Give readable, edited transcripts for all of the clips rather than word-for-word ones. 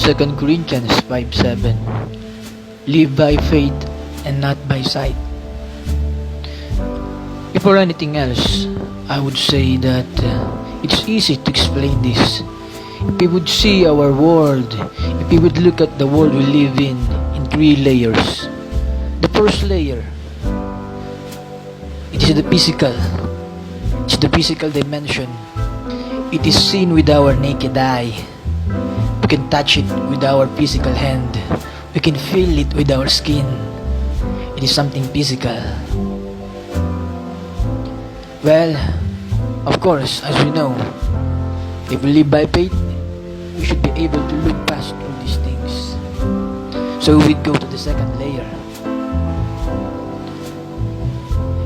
2 Corinthians 5:7. Live by faith and not by sight. Before anything else, I would say that it's easy to explain this. If we would see our world, if we would look at the world we live in 3 layers. The first layer, it is the physical. It's the physical dimension. It is seen with our naked eye. We can touch it with our physical hand. We can feel it with our skin. It is something physical. Well, of course, as we know, if we live by faith, we should be able to look past through these things. So we go to the second layer.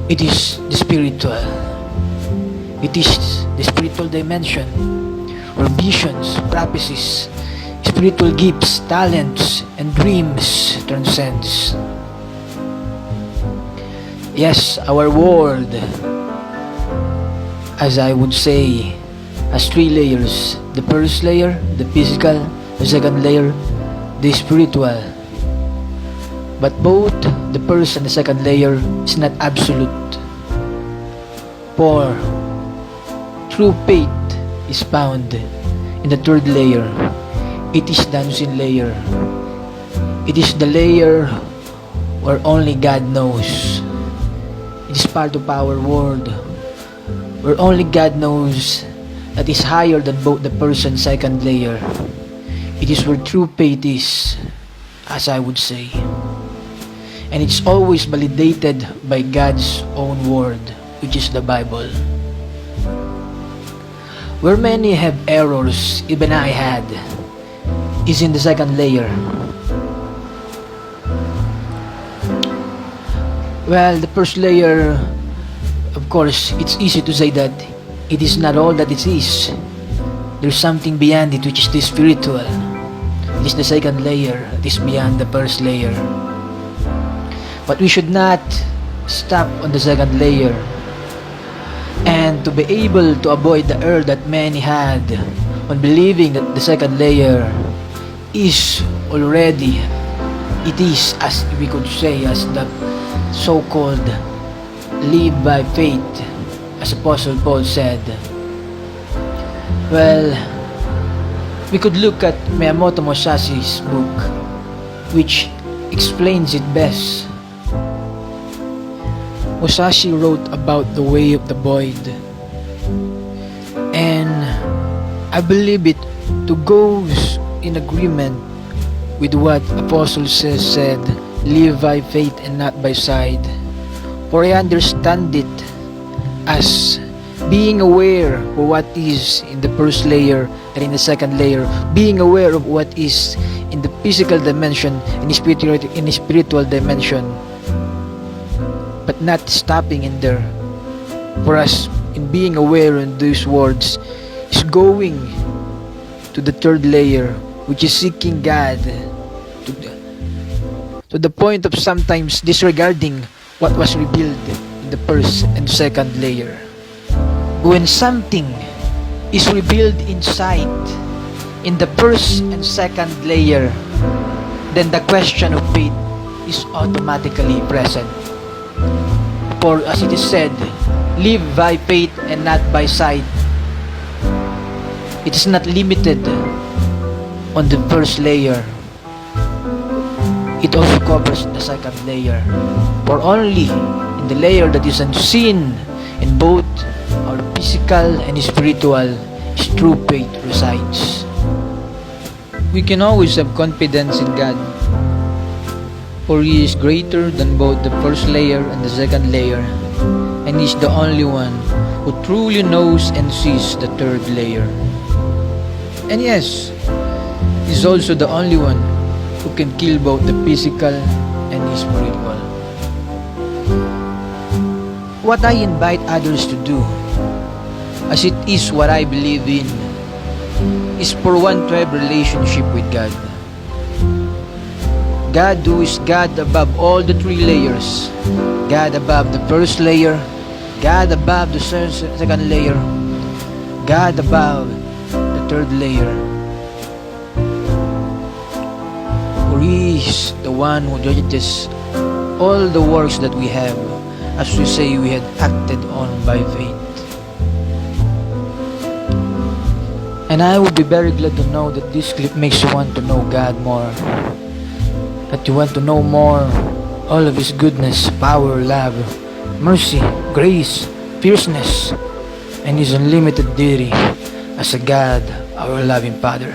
It is the spiritual. It is the spiritual dimension where visions, prophecies, spiritual gifts, talents, and dreams transcends. Yes, our world, as I would say, has 3 layers. The first layer, the physical. The second layer, the spiritual. But both the first and the second layer is not absolute. For true faith is found in the third layer. It is the unseen layer. It is the layer where only God knows. It is part of our world where only God knows, that is higher than both the first and second layer. It is where true faith is, as I would say. And it's always validated by God's own word, which is the Bible. Where many have errors, even I had, is in the second layer. Well, the first layer, of course, it's easy to say that it is not all that it is. There's something beyond it, which is the spiritual. It is the second layer. It is beyond the first layer. But we should not stop on the second layer. And to be able to avoid the error that many had on believing that the second layer is already, it is, as we could say, as the so-called live by faith, as Apostle Paul said. Well, we could look at Miyamoto Musashi's book, which explains it best. Musashi wrote about the way of the void, and I believe it to goes in agreement with what Apostle said, live by faith and not by sight. For I understand it as being aware of what is in the first layer and in the second layer, being aware of what is in the physical dimension and in the spiritual dimension, but not stopping in there. For us, in being aware in these words, is going to the third layer, which is seeking God to the point of sometimes disregarding what was revealed in the first and second layer. When something is revealed in sight in the first and second layer, then the question of faith is automatically present. For as it is said, live by faith and not by sight. It is not limited on the first layer. It also covers the second layer. For only in the layer that is unseen, in both our physical and spiritual, is true faith resides. We can always have confidence in God, for He is greater than both the first layer and the second layer, and He is the only one who truly knows and sees the third layer. And yes, He is also the only one who can kill both the physical and the spiritual. What I invite others to do, as it is what I believe in, is for one to have relationship with God. God who is God above all the 3 layers, God above the first layer, God above the second layer, God above the third layer. He is the one who judges all the works that we have, as we say we had acted on by faith. And I would be very glad to know that this clip makes you want to know God more, that you want to know more all of His goodness, power, love, mercy, grace, fierceness, and His unlimited deity as a God, our loving Father.